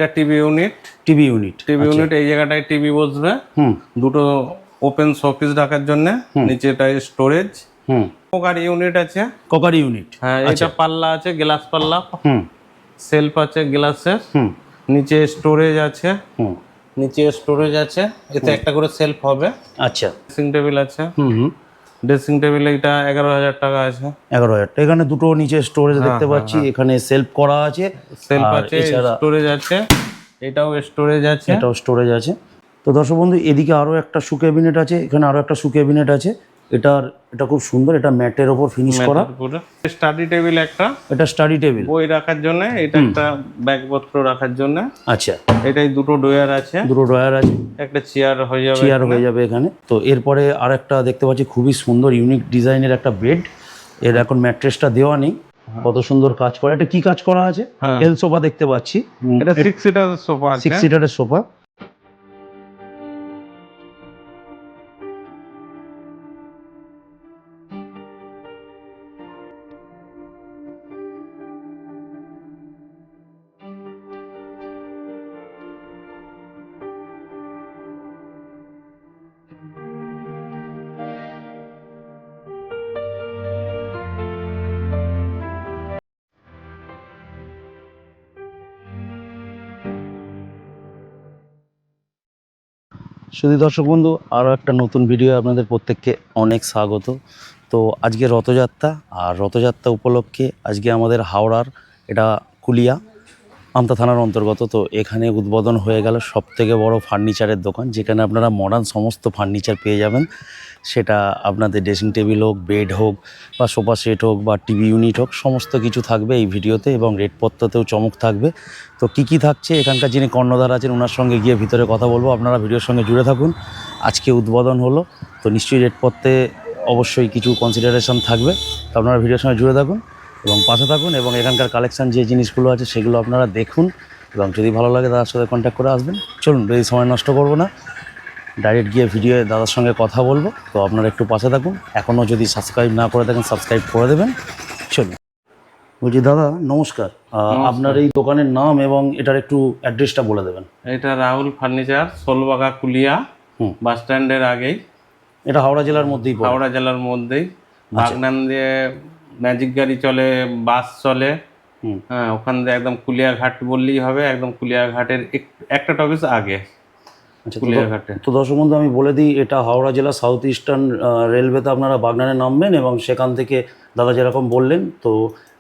এটা TV unit. TV unit এই জায়গাটায় টিভি বসবে। দুটো ওপেন শোপিস রাখার জন্য, নিচেটায় স্টোরেজ। কোকারি ইউনিট আছে। হ্যাঁ, এটা পাল্লা আছে, গ্লাস পাল্লা। সেলফ আছে গ্লাসের। নিচে স্টোরেজ আছে। এতে একটা করে সেলফ হবে। আচ্ছা, ড্রেসিং টেবিল আছে। ড্রেসিং টেবিল এটা 11,000 টাকা আছে। 11,000। এখানে দুটো নিচে স্টোরেজ দেখতে পাচ্ছি, এখানে সেলফ করা আছে, সেলফ আছে, স্টোরেজ আছে। এটাও স্টোরেজ আছে। তো দর্শক বন্ধু, এদিকে আরো একটা শু ক্যাবিনেট আছে, এখানে আরো একটা শু ক্যাবিনেট আছে। এটা খুব সুন্দর, এটা ম্যাটের ওপর ফিনিশ করা। স্টাডি টেবিল একটা, এটা স্টাডি টেবিল, বই রাখার জন্য। এটা একটা ব্যাগপত্র রাখার জন্য। আচ্ছা, এটাই দুটো ড্রয়ার আছে। একটা চেয়ার হয়ে যাবে এখানে। তো এরপরে আরেকটা দেখতে পাচ্ছি, খুবই সুন্দর ইউনিক ডিজাইনের একটা বেড। এর এখন ম্যাট্রেসটা দেওয়া নেই, কত সুন্দর কাজ করা। এটা কি কাজ করা আছে? এল সোফা দেখতে পাচ্ছি। এটা 6 সিটার সোফা আছে। 6 সিটারের সোফা। শুধু দর্শক বন্ধু, আরও একটা নতুন ভিডিও আপনাদের প্রত্যেককে অনেক স্বাগত। তো আজকে রথযাত্রা, আর রথযাত্রা উপলক্ষে আজকে আমাদের হাওড়ার, এটা কুলিয়া আমতা থানার অন্তর্গত। তো এখানে উদ্বোধন হয়ে গেল সবথেকে বড় ফার্নিচারের দোকান, যেখানে আপনারা মডার্ন সমস্ত ফার্নিচার পেয়ে যাবেন। সেটা আপনাদের ড্রেসিং টেবিল হোক, বেড হোক, বা সোফা সেট হোক, বা টিভি ইউনিট হোক, সমস্ত কিছু থাকবে এই ভিডিওতে, এবং রেটপত্রতেও চমক থাকবে। তো কি থাকছে, এখানকার যিনি কর্ণধার আছেন ওনার সঙ্গে গিয়ে ভিতরে কথা বলবো। আপনারা ভিডিওর সঙ্গে জুড়ে থাকুন। আজকে উদ্বোধন হলো, তো নিশ্চয়ই রেটপত্রে অবশ্যই কিছু কনসিডারেশন থাকবে। তো আপনারা ভিডিওর সঙ্গে জুড়ে থাকুন এবং পাশে থাকুন, এবং এখানকার কালেকশান যে জিনিসগুলো আছে সেগুলো আপনারা দেখুন, এবং যদি ভালো লাগে দাদার সাথে কন্ট্যাক্ট করে আসবেন। চলুন, বেশি সময় নষ্ট করবো না, ডাইরেক্ট গিয়ে ভিডিও দাদার সঙ্গে কথা বলবো। তো আপনারা একটু পাশে থাকুন, এখনও যদি সাবস্ক্রাইব না করে থাকেন সাবস্ক্রাইব করে দেবেন। চলুন। বলছি দাদা নমস্কার, আপনার এই দোকানের নাম এবং এটার একটু অ্যাড্রেসটা বলে দেবেন। এটা রাহুল ফার্নিচার, শোলবাগা কুলিয়া বাস স্ট্যান্ডের আগেই। এটা হাওড়া জেলার মধ্যেই? হাওড়া জেলার মধ্যেই। বাগনান দিয়ে ম্যাজিক গাড়ি চলে, বাস চলে। হ্যাঁ, ওখান দিয়ে একদম কুলিয়া ঘাট বললেই হবে, একদম কুলিয়া ঘাটের একটা টপিস আগে। আচ্ছা, তো দর্শক বন্ধু আমি বলে দিই, এটা হাওড়া জেলা সাউথ ইস্টার্ন রেলওয়েতে আপনারা বাগনানে নামবেন, এবং সেখান থেকে দাদা যেরকম বললেন, তো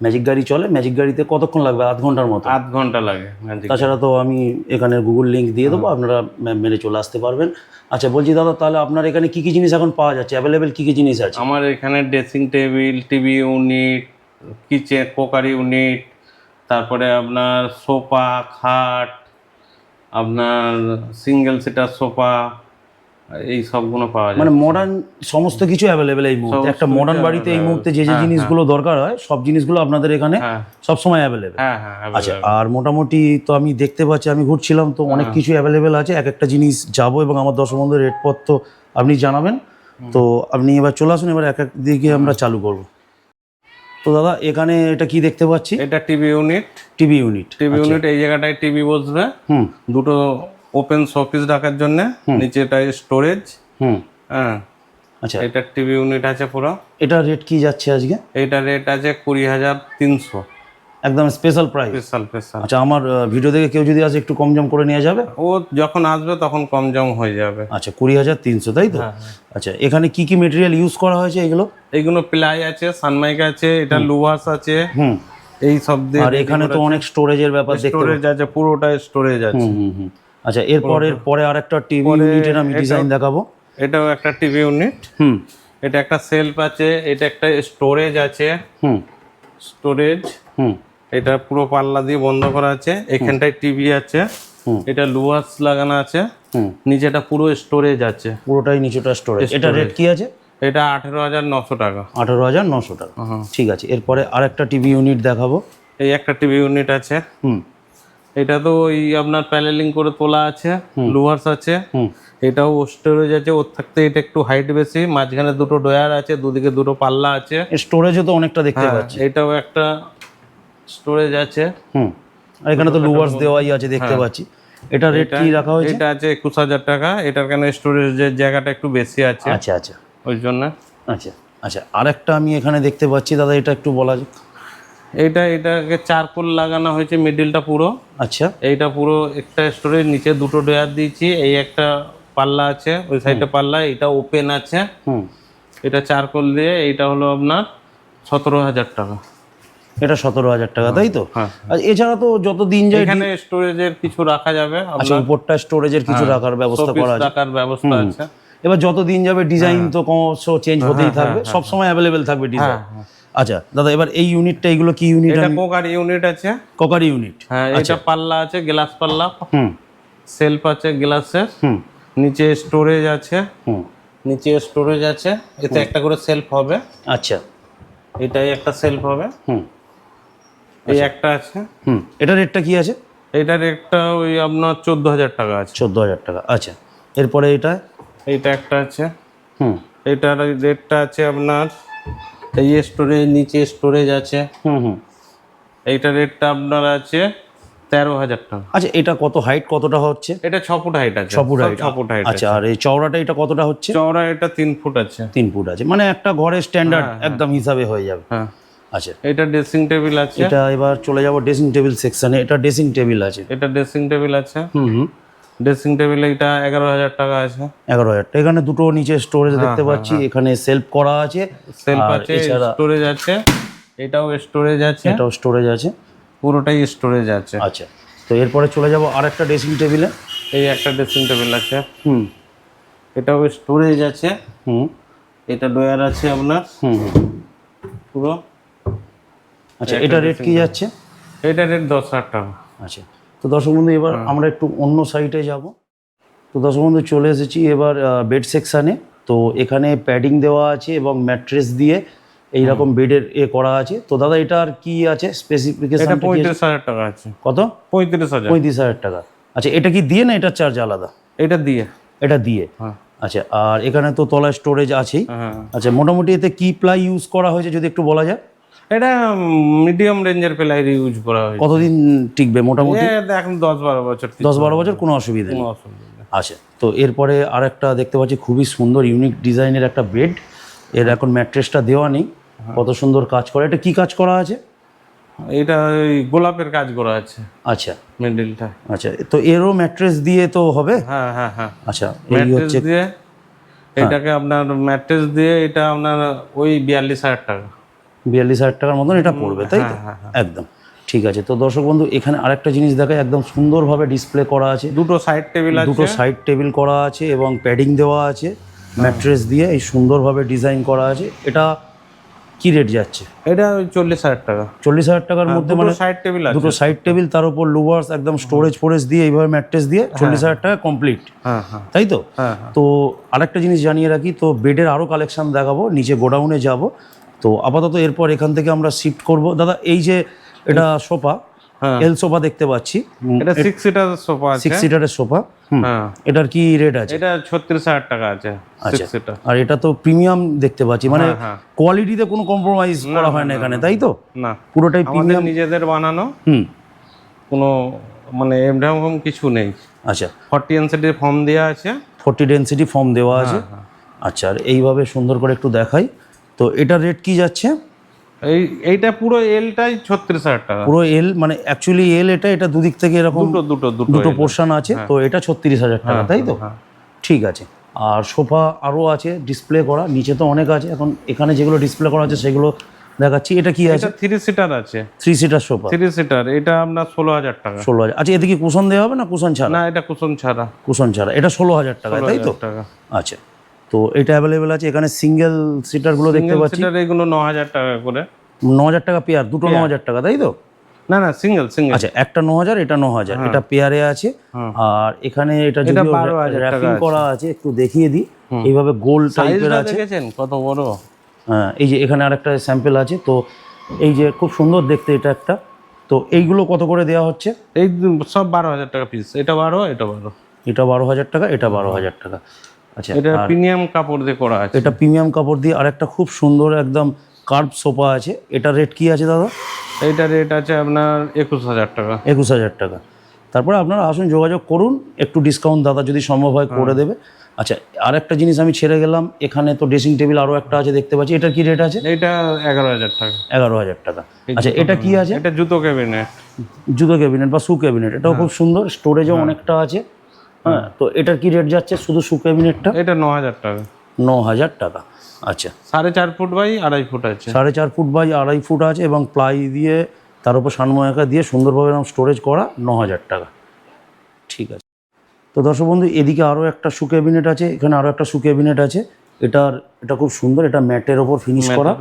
ম্যাজিক গাড়ি চলে। ম্যাজিক গাড়িতে কতক্ষণ লাগবে? আধ ঘন্টার মতো? আধ ঘন্টা লাগে। তাছাড়া তো আমি এখানে গুগল লিঙ্ক দিয়ে দেবো, আপনারা মেরে চলে আসতে পারবেন। আচ্ছা, বলছি দাদা, তাহলে আপনার এখানে কী কী জিনিস এখন পাওয়া যাচ্ছে, অ্যাভেলেবেল কী কী জিনিস আছে? আমার এখানে dressing table, TV unit, kitchen crockery unit, তারপরে আপনার সোফা, খাট, আপনার সিঙ্গেল সিটার সোফা, এই সবগুলো পাওয়া যায়। মানে মডার্ন সমস্ত কিছু অ্যাভেলেবেল এই মুহূর্তে। একটা মডার্ন বাড়িতে এই মুহূর্তে যে জিনিসগুলো দরকার হয় সব জিনিসগুলো আপনাদের এখানে সবসময় অ্যাভেলেবেল। আচ্ছা, আর মোটামুটি তো আমি দেখতে পাচ্ছি, আমি ঘুরছিলাম তো অনেক কিছু অ্যাভেলেবেল আছে। এক একটা জিনিস যাবো, এবং আমার দর্শক বন্ধুর রেটপত্র আপনি জানাবেন। তো আপনি এবার চলে আসুন, এবার এক এক দিকে আমরা চালু করব। তো দাদা এখানে এটা কি দেখতে পাচ্ছি? এটা টিভি ইউনিট। এই জায়গাটায় টিভি বসবে। দুটো ওপেন শোপিস রাখার জন্য, নিচেটায় স্টোরেজ। হ্যাঁ, আচ্ছা, এটা টিভি ইউনিট আছে পুরো। এটা রেট কি যাচ্ছে আজকে? এটা রেট আছে 20,300, একদম স্পেশাল প্রাইস। আচ্ছা, আমার ভিডিও দেখে কেউ যদি আসে একটু কম জম করে নেওয়া যাবে? ও যখন আসবে তখন কম জম হয়ে যাবে। আচ্ছা, 20,300, তাই তো? আচ্ছা, এখানে কি কি মেটেরিয়াল ইউজ করা হয়েছে? এইগুলো প্লাই আছে, সানমাইক আছে, এটা লুভাস আছে, এই সব দিয়ে। আর এখানে তো অনেক স্টোরেজের ব্যাপার, স্টোরেজ আছে, পুরোটা স্টোরেজ আছে। আচ্ছা, এরপরে আরেকটা টিভি ইউনিটের আমি ডিজাইন দেখাবো। এটাও একটা টিভি ইউনিট। এটা একটা সেলফ আছে, এটা একটা স্টোরেজ আছে। এটা পুরো পাল্লা দিয়ে বন্ধ করা আছে। এখানটায় টিভি আছে, এটা লুহাস লাগানো আছে, নিচেটা পুরো স্টোরেজ আছে, পুরোটাই নিচেটা স্টোরেজ। এটা রেট কি আছে? এটা 18,900 টাকা। 18,900 টাকা, ঠিক আছে। এরপরে আরেকটা টিভি ইউনিট দেখাবো। এই একটা টিভি ইউনিট আছে। এটা তো ওই আপনার প্যানেলিং করে তোলা আছে, লুহার্স আছে। এটাও স্টোরেজ আছে, ওর থাকতে এটা একটু হাইট বেশি, মাঝখানে দুটো ডয়ার আছে, দুদিকে দুটো পাল্লা আছে। স্টোরেজও তো অনেকটা দেখতে পাচ্ছি। এটাও একটা স্টোরেজ আছে। আর এখানে তো লুভার্স দেওয়াই আছে দেখতে পাচ্ছি। এটা রেট কি রাখা হয়েছে? এটা আছে 21,000 টাকা। এটার কেন স্টোরেজের জায়গাটা একটু বেশি আছে, আচ্ছা আচ্ছা ওই জন্য। আচ্ছা আচ্ছা, আরেকটা আমি এখানে দেখতে পাচ্ছি দাদা, এটা একটু বলা যাক। এটাকে চারকোল লাগানো হয়েছে মিডিলটা পুরো। আচ্ছা, এইটা পুরো একটা স্টোরেজ, নিচে দুটো ডয়ার দিয়েছি, এই একটা পাল্লা আছে, ওই সাইডে পাল্লা, এটা ওপেন আছে। এটা চারকোল দিয়ে, এইটা হলো আপনার 17,000 টাকা। এটা 17,000 টাকা, তাই তো? আর এছাড়া তো যত দিন যায় এখানে স্টোরেজের কিছু রাখা যাবে, আচ্ছা উপরটা স্টোরেজের কিছু রাখার ব্যবস্থা করা আছে, রাখার ব্যবস্থা আছে। এবার যত দিন যাবে ডিজাইন তো ক্রমশ চেঞ্জ হতেই থাকবে, সব সময় অ্যাভেলেবেল থাকবে ডিজাইন। আচ্ছা দাদা, এবার এই ইউনিটটা, এগুলো কি ইউনিট? এটা কোকার ইউনিট আছে। কোকার ইউনিট, হ্যাঁ। এটা পাল্লা আছে, গ্লাস পাল্লা, সেলফ আছে গ্লাসের, নিচে স্টোরেজ আছে, নিচে স্টোরেজ আছে, এতে একটা করে সেলফ হবে। আচ্ছা, এটাই একটা সেলফ হবে। এই একটা আছে। এটা রেটটা কি আছে? এটা রেটটা ওই আপনার 14,000 টাকা আছে। 14,000 টাকা, আচ্ছা। এরপরে এইটা একটা আছে। এটার রেটটা আছে আপনার, এই স্টোরেজ, নিচে স্টোরেজ আছে। এইটা রেটটা আপনার আছে 13,000 টাকা। আচ্ছা, এটা কত হাইট, কতটা হচ্ছে? এটা 6 ফুট হাইট আছে। 6 ফুট হাইট, 6 ফুট হাইট। আচ্ছা। আর এই চওড়াটা এটা কতটা হচ্ছে? চওড়া এটা 3 ফুট আছে। 3 ফুট আছে, মানে একটা ঘরের স্ট্যান্ডার্ড একদম হিসাবে হয়ে যাবে। হ্যাঁ, আচ্ছা। এটা ড্রেসিং টেবিল আছে। এটা এবার চলে যাব ড্রেসিং টেবিল সেকশনে। এটা ড্রেসিং টেবিল আছে। এটা ড্রেসিং টেবিল আছে। ড্রেসিং টেবিল এটা 11,000 টাকা আছে। 11,000 টাকা। এখানে দুটো নিচে স্টোরেজ দেখতে পাচ্ছি, এখানে সেলফ করা আছে, সেলফ আছে, স্টোরেজ আছে, এটাও স্টোরেজ আছে, এটাও স্টোরেজ আছে, পুরোটাই স্টোরেজ আছে। আচ্ছা। তো এরপরে চলে যাব আরেকটা ড্রেসিং টেবিলে। এই একটা ড্রেসিং টেবিল আছে। এটাও স্টোরেজ আছে। এটা ডয়ার আছে আপনার পুরো। আচ্ছা, এটা রেট কি যাচ্ছে? এটা রেট 10,000 টাকা। আচ্ছা। তো দর্শক বন্ধু, এবার আমরা একটু অন্য সাইডে যাব। তো দর্শক বন্ধু, চলে এসেছি এবার বেড সেকশানে। তো এখানে প্যাডিং দেওয়া আছে এবং ম্যাট্রেস দিয়ে এইরকম বেডের করা আছে। তো দাদা, এটার কি আছে স্পেসিফিকেশন? এটা 35,000 টাকা আছে। কত? 35,000। 35,000 টাকা। আচ্ছা, এটা কি দিয়ে না এটার চার্জ আলাদা? এটা দিয়ে। এটা দিয়ে, আচ্ছা। আর এখানে তো তলায় স্টোরেজ আছেই। আচ্ছা, মোটামুটি এতে কি প্লাই ইউজ করা হয়েছে যদি একটু বলা যায়? এটা মিডিয়াম রেঞ্জের প্লাই ইউজ করা হয়েছে। কতদিন টিকবে মোটামুটি? এখন 10-12 বছর। 10-12 বছর, কোনো অসুবিধা নেই। আচ্ছা। তো এরপরে আরেকটা দেখতে পাচ্ছি, খুবই সুন্দর ইউনিক ডিজাইনের একটা বেড। এর এখন ম্যাট্রেসটা দেওয়া নেই, কত সুন্দর কাজ করা। এটা কি কাজ করা আছে? এটা ওই গোলাপের কাজ করা আছে। আচ্ছা, মিডলটা। আচ্ছা। তো এরও ম্যাট্রেস দিয়ে তো হবে? হ্যাঁ হ্যাঁ হ্যাঁ। আচ্ছা, এই হচ্ছে দিয়ে এটাকে আপনার ম্যাট্রেস দিয়ে, এটা আপনার ওই 42,000 টাকা। 42,000 টাকার মতন এটা পড়বে, তাই তো? একদম ঠিক আছে। তো দর্শক বন্ধু, এখানে আরেকটা জিনিস দেখায়, একদম সুন্দরভাবে ডিসপ্লে করা আছে। দুটো সাইড টেবিল আছে, দুটো সাইড টেবিল করা আছে এবং প্যাডিং দেওয়া আছে ম্যাট্রেস দিয়ে, এই সুন্দরভাবে ডিজাইন করা আছে। এটা কি রেট যাচ্ছে? এটা 40,000 টাকা। 40,000 টাকার মধ্যে, মানে সাইড টেবিল আছে, দুটো সাইড টেবিল, তার উপর লুভার্স, একদম স্টোরেজ ফোরেজ দিয়ে এইভাবে ম্যাট্রেস দিয়ে 40,000 টাকা কমপ্লিট, তাই তো? তো আরেকটা জিনিস জানিয়ে রাখি, তো বেডের আরও কালেকশন দেখাবো, নিচে গোডাউনে যাব। তো আপাতত এরপর এখান থেকে আমরা শিফট করব। দাদা, এই যে এটা সোফা, এল সোফা দেখতে পাচ্ছি, এটা 6 সিটার সোফা আছে। 6 সিটারের সোফা। এটার কি রেট আছে? এটা 36,000 টাকা আছে। আচ্ছা। আর এটা তো প্রিমিয়াম দেখতে পাচ্ছি, মানে কোয়ালিটিতে কোনো কম্প্রোমাইজ করা হয় না এখানে, তাই তো? না, পুরোটাই প্রিমিয়াম, নিজেদের বানানো। কোনো মানে এরকম কিছু নেই। আচ্ছা। 40 ডেনসিটি ফর্ম দেওয়া আছে। 40 ডেনসিটি ফর্ম দেওয়া আছে। আচ্ছা। আর এইভাবে সুন্দর করে একটু দেখাই, তো এটার রেট কি যাচ্ছে? এইটা পুরো এলটাই 36,000 টাকা। পুরো এল, মানে অ্যাকচুয়ালি এল, এটা দুদিক থেকে এরকম দুটো পোর্শন আছে। তো এটা 36,000 টাকা, তাই তো? ঠিক আছে। আর সোফা আরও আছে ডিসপ্লে করা, নিচে তো অনেক আছে। এখন এখানে যেগুলো ডিসপ্লে করা আছে সেগুলো দেখাচ্ছি। এটা কি আছে? 3 সিটার আছে। 3 সিটার সোফা, 3 সিটার। এটা আপনার 16,000 টাকা। 16,000। আচ্ছা, এতে কি কুশন দেওয়া হবে না কুশন ছাড়া? না, এটা কুশন ছাড়া। কুশন ছাড়া, এটা 16,000 টাকা, তাই তো? আচ্ছা। তো এটা অ্যাভেলেবেল আছে। এখানে সিঙ্গেল সিটারগুলো দেখতে পাচ্ছি, এগুলো 9,000 টাকা করে। 9,000 টাকা পেয়ার, দুটো 9,000 টাকা, তাই তো? না না, সিঙ্গেল। আচ্ছা, একটা 9,000, এটা 9,000, এটা পেয়ারে আছে। আর এখানে এটা যদি র্যাপিং করা আছে, একটু দেখিয়ে দিই। এইভাবে গোল টাইপের আছে, দেখেছেন কত বড়? হ্যাঁ, এই যে এখানে আরেকটা স্যাম্পল আছে। তো এই যে খুব সুন্দর দেখতে এটা একটা। তো এইগুলো কত করে দেওয়া হচ্ছে? এই সব 12,000 টাকা পিস। এটা 12, এটা 12। এটা 12,000 টাকা, এটা 12,000 টাকা। আচ্ছা। এটা প্রিমিয়াম কাপড় দিয়ে করা আছে। এটা প্রিমিয়াম কাপড় দিয়ে। আরেকটা খুব সুন্দর একদম কার্ভ সোফা আছে, এটা রেট কি আছে দাদা? এইটা রেট আছে আপনার 21,000 টাকা। 21,000 টাকা। তারপরে আপনারা আসুন, যোগাযোগ করুন, একটু ডিসকাউন্ট দাদা যদি সম্ভব হয় করে দেবে। আচ্ছা, আর একটা জিনিস আমি ছেড়ে গেলাম, এখানে তো ড্রেসিং টেবিল আরও একটা আছে দেখতে পাচ্ছি, এটার কি রেট আছে? এইটা 11,000 টাকা। 11,000 টাকা। আচ্ছা, এটা কি আছে? এটা জুতো ক্যাবিনেট। জুতো ক্যাবিনেট বা শু ক্যাবিনেট, এটাও খুব সুন্দর, স্টোরেজও অনেকটা আছে। হ্যাঁ, তো এটার কি রেট যাচ্ছে শুধু শু ক্যাবিনেটটা? এটা 9,000 টাকা। 9,000 টাকা। আচ্ছা, 4.5 ফুট বাই 2.5 ফুট আছে। 4.5 ফুট বাই 2.5 ফুট আছে এবং প্লাই দিয়ে তার উপর সানময়িকা দিয়ে সুন্দরভাবে এরকম স্টোরেজ করা, 9,000 টাকা। ঠিক আছে। তো দর্শক বন্ধু, এদিকে আরও একটা শু ক্যাবিনেট আছে, এখানে আরও একটা শু ক্যাবিনেট আছে। এটা খুব সুন্দর, এটা ম্যাটের ওপর ফিনিশ করা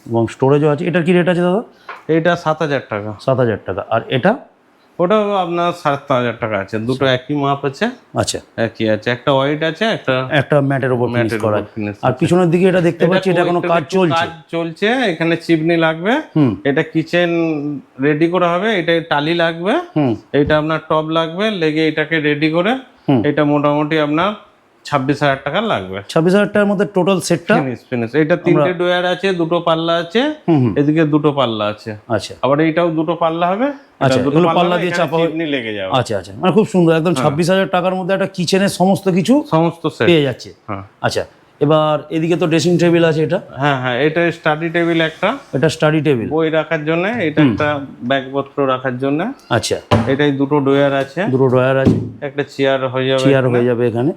এবং স্টোরেজও আছে। এটার কি রেট আছে দাদা? এইটা 7,000 টাকা। 7,000 টাকা। আর এটা? ওটাও আপনার 7,500 টাকা আছে। দুটো একই মাপ আছে। আচ্ছা, একই আছে, একটা হোয়াইট আছে, একটা ম্যাটের ওপর ফিনিশ করা। আর পিছনের দিকে এটা দেখতে পাচ্ছি, এটা কোনো কাজ চলছে। এখানে চিমনি লাগবে, এটা কিচেন রেডি করা হবে, এটা টালি লাগবে, এটা আপনার টব লাগবে, লেগে এটাকে রেডি করে এটা মোটামুটি আপনার 26,000 টাকা লাগবে। 26,000 টাকার মধ্যে টোটাল সেটটা ফিনিশ। এটা 3টে ডোয়ার আছে, 2টো পাল্লা আছে, এদিকে 2টো পাল্লা আছে। আচ্ছা, আবার এইটাও 2টো পাল্লা হবে। আচ্ছা, এগুলো পাল্লা দিয়ে চাপা লেগে যাবে। আচ্ছা আচ্ছা, মানে খুব সুন্দর, একদম 26,000 টাকার মধ্যে একটা কিচেনের সমস্ত কিছু সেট পেয়ে যাচ্ছে। আচ্ছা, এবার এদিকে তো ড্রেসিং টেবিল আছে, এটা? হ্যাঁ, এটা স্টাডি টেবিল একটা। এটা স্টাডি টেবিল, বই রাখার জন্য, এটা একটা ব্যাগপত্র রাখার জন্য। আচ্ছা, এটাই 2টো ড্রয়ার আছে। 2টো ড্রয়ার আছে, একটা চেয়ার হয়ে যাবে এখানে।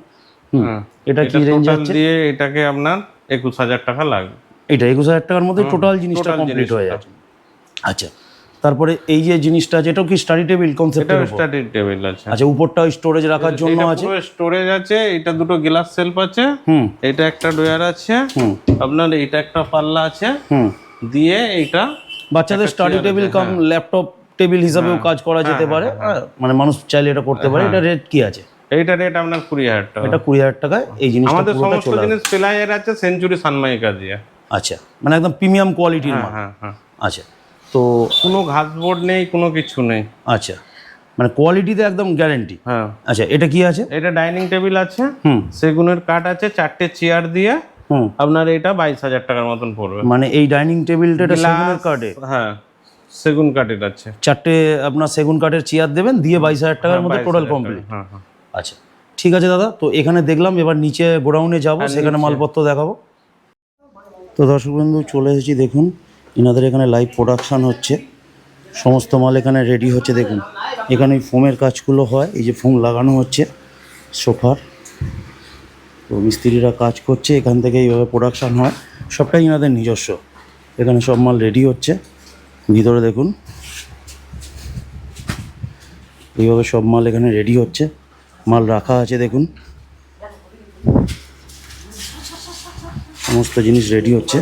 এটা কি রেঞ্জ আছে? দিয়ে এটাকে আপনার 21,000 টাকা লাগবে। এটা 21,000 টাকার মধ্যে টোটাল জিনিসটা কমপ্লিট হয়ে যাচ্ছে। আচ্ছা, তারপরে এই যে জিনিসটা আছে, এটাও কি স্টাডি টেবিল কনসেপ্টের উপর? স্টাডি টেবিল আছে। আচ্ছা, উপরটাও স্টোরেজ রাখার জন্য আছে? স্টোরেজ আছে। এটা 2টো গ্লাস সেলফ আছে। এটা একটা ড্রয়ার আছে। আপনার এটা একটা পাল্লা আছে। দিয়ে এইটা বাচ্চাদের স্টাডি টেবিল কাম ল্যাপটপ টেবিল হিসাবেও কাজ করা যেতে পারে, মানে মানুষ চাইলে এটা করতে পারে। এটা রেট কি আছে? এইটা রেট আপনার 20,000 টাকা। এটা 20,000 টাকায় এই জিনিসটা আমাদের সমস্ত জিনিস প্লাইয়ের আছে, সেঞ্চুরি সানমাইকা দিয়ে। আচ্ছা, মানে একদম প্রিমিয়াম কোয়ালিটির মাল। আচ্ছা, তো কোনো ঘাসবোর্ড নেই, কোনো কিছু নেই। আচ্ছা, মানে কোয়ালিটিতে একদম গ্যারান্টি। হ্যাঁ। আচ্ছা, এটা কি আছে? এটা ডাইনিং টেবিল আছে, সেগুনের কাঠ আছে, 4টে চেয়ার দিয়ে আপনার এটা 22,000 টাকার মতন পড়বে। মানে এই ডাইনিং টেবিলটা এটা সেগুনের কাঠে? হ্যাঁ, সেগুন কাঠের আছে। 4টে আপনার সেগুন কাঠের চেয়ার দেবেন, দিয়ে 22,000 টাকার মধ্যে টোটাল কমপ্লিট। আচ্ছা, ঠিক আছে দাদা। তো এখানে দেখলাম, এবার নিচে গোডাউনে যাব, সেখানে মালপত্র দেখাবো। তো দর্শক বন্ধু, চলে এসেছি। দেখুন, এনাদের এখানে লাইভ প্রোডাকশান হচ্ছে, সমস্ত মাল এখানে রেডি হচ্ছে। দেখুন, এখানে ফোমের কাজগুলো হয়, এই যে ফোম লাগানো হচ্ছে সোফার, তো মিস্ত্রিরা কাজ করছে, এখান থেকে এইভাবে প্রোডাকশান হয়, সবটাই এনাদের নিজস্ব। এখানে সব মাল রেডি হচ্ছে। ভিতরে দেখুন, এইভাবে সব মাল এখানে রেডি হচ্ছে, মাল রাখা আছে। দেখুন, সমস্ত জিনিস রেডি হচ্ছে।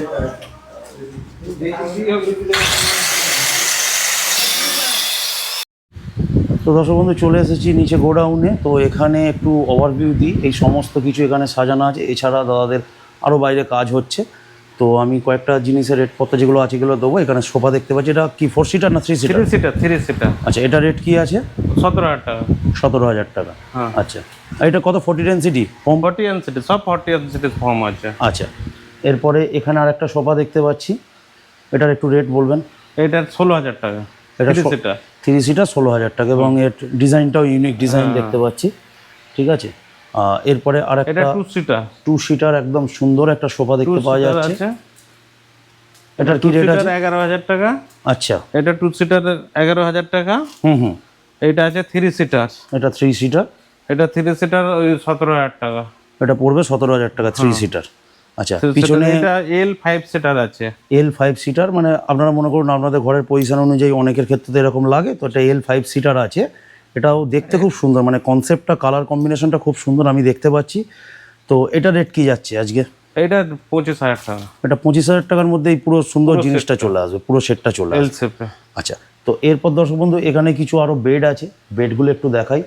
তো দর্শক বন্ধু, চলে এসেছি নিচে গোডাউনে। তো এখানে একটু ওভারভিউ দিই, এই সমস্ত কিছু এখানে সাজানো আছে। এছাড়া দাদাদের আরও বাইরে কাজ হচ্ছে, তো আমি কয়েকটা জিনিসের রেটপত্র যেগুলো আছে এগুলো দেবো। এখানে সোফা দেখতে পাচ্ছি, এটা কি 4 সিটার না 3 সিটার? 3 সিটার। আচ্ছা, এটা রেট কি আছে? 17,000 টাকা। 17,000 টাকা। আচ্ছা, আর এটা কত? 40 ডেনসিটি? 40 ডেনসিটি, সব 40 ডেনসিটি ফর্ম আছে। আচ্ছা, এরপরে এখানে আর একটা সোফা দেখতে পাচ্ছি, এটার একটু রেট বলবেন? এটা 16,000 টাকা। এটা 3 সিটার 16,000 টাকা, এবং এর ডিজাইনটাও ইউনিক ডিজাইন দেখতে পাচ্ছি। ঠিক আছে, এরপরে আর একটা 2 সিটার একদম সুন্দর একটা সোফা দেখতে পাওয়া যাচ্ছে। এটার কি রেট আছে? 11,000 টাকা। আচ্ছা, এটা 2 সিটার 11,000 টাকা। এটা আছে 3 সিটার। এটা 3 সিটার। এটা 3 সিটার ওই 17,000 টাকা। এটা পড়বে 17,000 টাকা 3 সিটার। আচ্ছা, পিছনে এটা L5 সিটার আছে। L5 সিটার, মানে আপনারা মনে করুন আপনাদের ঘরের পজিশন অনুযায়ী অনেকের ক্ষেত্রে এরকম লাগে, তো এটা L5 সিটার আছে। এটাও দেখতে খুব সুন্দর, মানে কনসেপ্টটা, কালার কম্বিনেশনটা খুব সুন্দর আমি দেখতে পাচ্ছি। তো এটা রেট কি যাচ্ছে আজকে? এটা 25,000 টাকা। এটা 25,000 টাকার মধ্যে এই পুরো সুন্দর জিনিসটা চলে আসবে, পুরো সেটটা চলে আসবে। আচ্ছা, তো এরপর দর্শক বন্ধু, এখানে কিছু আরো বেড আছে, বেডগুলো একটু দেখাই।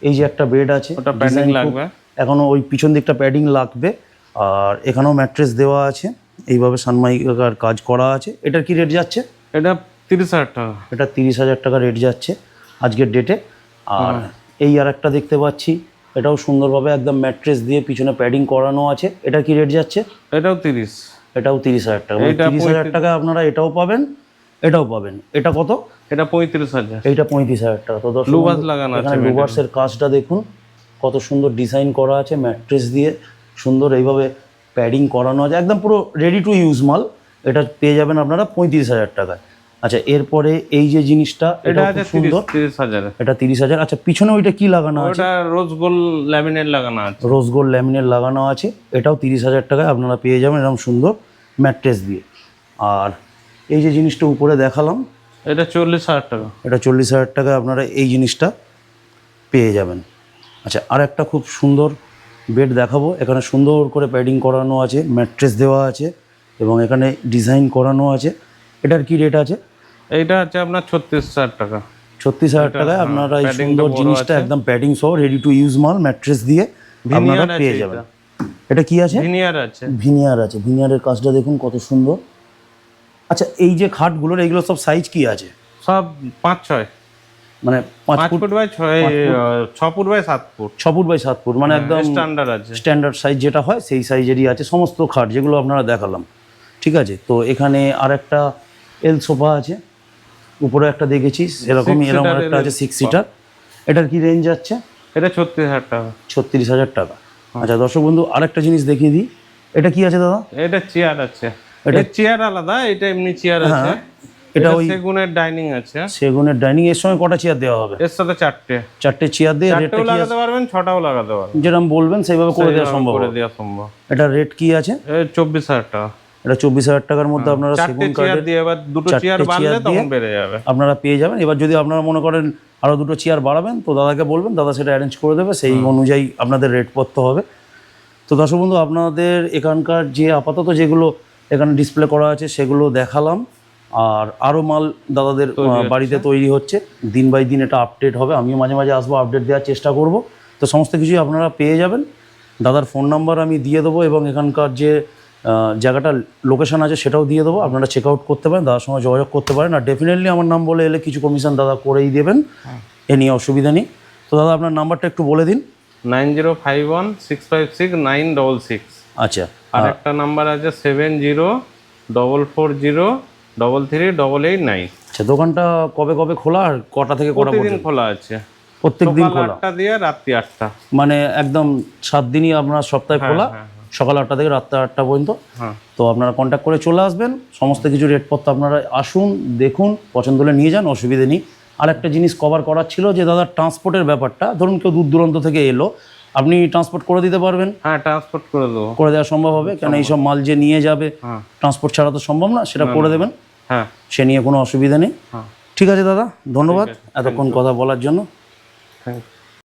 এই যে একটা বেড আছে, ওটা প্যাডিং লাগবে, এখনো ওই পিছন দিকটা প্যাডিং লাগবে। আর এখানেও ম্যাট্রেস দেওয়া আছে, এইভাবে সানমাইকার কাজ করা আছে। এটার কি রেট যাচ্ছে? এটা 30,000 টাকা। এটা 30,000 টাকা রেট যাচ্ছে আজকের ডেটে। আর এই আর একটা দেখতে পাচ্ছি, এটাও সুন্দরভাবে একদম ম্যাট্রেস দিয়ে পিছনে প্যাডিং করানো আছে। এটা কি রেট যাচ্ছে? এটাও 30। এটাও 30,000 টাকা, মানে 30,000 টাকায় আপনারা এটাও পাবেন, এটাও পাবেন। এটা কত? এটা 35,000। এইটা 35,000 টাকা। তো দর্শক লুভাস লাগানো আছে, এখানে লুভার্সের কাজটা দেখুন কত সুন্দর ডিজাইন করা আছে, ম্যাট্রেস দিয়ে সুন্দর এইভাবে প্যাডিং করানো আছে, একদম পুরো রেডি টু ইউজ মাল। এটা পেয়ে যাবেন আপনারা 35,000 টাকায়। আচ্ছা, এরপরে এই যে জিনিসটা, এটা আছে সুন্দর, 30,000। এটা 30,000। আচ্ছা, পিছনে ওইটা কি লাগানো আছে? ওটা রোজ গোল্ড ল্যামিনেট লাগানো আছে, রোজ গোল্ড ল্যামিনেট লাগানো আছে। এটাও 30,000 টাকায় আপনারা পেয়ে যাবেন এরকম সুন্দর ম্যাট্রেস দিয়ে। আর এই যে জিনিসটা উপরে দেখালাম, এটা 40,000 টাকা। এটা 40,000 টাকায় আপনারা এই জিনিসটা পেয়ে যাবেন। আচ্ছা, আর একটা খুব সুন্দর বেড দেখাবো। এখানে সুন্দর করে প্যাডিং করানো আছে, ম্যাট্রেস দেওয়া আছে এবং এখানে ডিজাইন করানো আছে। এটার কি রেট আছে? এইটা আছে আপনার 36,000 টাকা। 36,000 টাকায় আপনারা এই সুন্দর জিনিসটা একদম প্যাডিং সহ রেডি টু ইউজ মাল ম্যাট্রেস দিয়ে আপনারা পেয়ে যাবেন। এটা কি আছে? ভিনিয়ার আছে। ভিনিয়ার আছে, ভিনিয়ারের কাজটা দেখুন কত সুন্দর। আচ্ছা, এই যে খাটগুলোর এইগুলো সব সাইজ কি আছে? সব 5-6, মানে 5 foot by 6 foot by 7 foot, 6 foot by 7 foot, মানে একদম স্ট্যান্ডার্ড আছে, স্ট্যান্ডার্ড সাইজ যেটা হয় সেই সাইজেরই আছে সমস্ত খাট যেগুলো আপনারা দেখালাম। ঠিক আছে, তো এখানে আর একটা এল সোফা আছে, উপরে একটা দেখেছি এরকমই, এরকম একটা আছে 6 সিটার। এটার কি রেঞ্জ যাচ্ছে? এটা 36,000 টাকা। 36,000 টাকা। আচ্ছা দর্শক বন্ধু, আরেকটা জিনিস দেখিয়ে দিই। এটা কি আছে দাদা? এটা চেয়ার আছে, এটা চেয়ার আলাদা, এটা এমনি চেয়ার আছে। এটা ওই সেগুনের ডাইনিং আছে, সেগুনের ডাইনিং। এর সঙ্গে কটা চেয়ার দেওয়া হবে? এর সাথে 4টে চেয়ার দিয়ে রেটটা চারটেও কি লাগাতে পারবেন, 6টাও লাগাতে পারবেন, যেরকম বলবেন সেইভাবে করে দেওয়া সম্ভব। করে দেওয়া সম্ভব। এটা রেট কি আছে? 24,000 টাকা। এটা 24,000 টাকার মধ্যে আপনারা 4টে সেগুন চেয়ার কাঠের দিয়ে, এবার দুটো চেয়ার বাড়লে তখন বেড়ে যাবে, আপনারা পেয়ে যাবেন। এবার যদি আপনারা মনে করেন আরও দুটো চেয়ার বাড়াবেন, তো দাদাকে বলবেন, দাদা সেটা অ্যারেঞ্জ করে দেবে, সেই অনুযায়ী আপনাদের রেট পড়তে হবে। তো দর্শক বন্ধু, আপনাদের এখানকার যে আপাতত যেগুলো এখানে ডিসপ্লে করা আছে সেগুলো দেখালাম। আর আরও মাল দাদাদের বাড়িতে তৈরি হচ্ছে, দিন বাই দিন এটা আপডেট হবে। আমিও মাঝে মাঝে আসবো, আপডেট দেওয়ার চেষ্টা করব। তো সমস্ত কিছুই আপনারা পেয়ে যাবেন। দাদার ফোন নাম্বার আমি দিয়ে দেবো এবং এখানকার যে জায়গাটা লোকেশন আছে সেটাও দিয়ে দেবো, আপনারা চেক আউট করতে পারেন, দাদার সঙ্গে যোগাযোগ করতে পারেন। আর ডেফিনেটলি আমার নাম বলে এলে কিছু কমিশন দাদা করেই দেবেন, এ নিয়ে অসুবিধা নেই। তো দাদা আপনার নাম্বারটা একটু বলে দিন। 9051656966। আচ্ছা, আর একটা নাম্বার আছে 7040338889। আচ্ছা, দোকানটা কবে কবে খোলা আর কটা থেকে কটা প্রতিদিন খোলা আছে, প্রত্যেক দিন খোলা? 8টা দিয়ে রাত্রি 8টা, মানে একদম 7 দিনই আপনার সপ্তাহে খোলা, সকাল 8টা থেকে রাত্রি 8টা পর্যন্ত। তো আপনারা কন্ট্যাক্ট করে চলে আসবেন, সমস্ত কিছু রেটপত্র আপনারা আসুন, দেখুন, পছন্দ হলে নিয়ে যান, অসুবিধে নেই। আর একটা জিনিস কভার করার ছিল যে দাদা ট্রান্সপোর্টের ব্যাপারটা, ধরুন কেউ দূর দূরান্ত থেকে এলো, আপনি ট্রান্সপোর্ট করে দিতে পারবেন? হ্যাঁ, ট্রান্সপোর্ট করে দেবো, করে দেওয়া সম্ভব হবে, কেন এইসব মাল যে নিয়ে যাবে ট্রান্সপোর্ট ছাড়া তো সম্ভব না, সেটা করে দেবেন। হ্যাঁ, সে নিয়ে কোনো অসুবিধা নেই। ঠিক আছে দাদা, ধন্যবাদ এতক্ষণ কথা বলার জন্য। Thank you.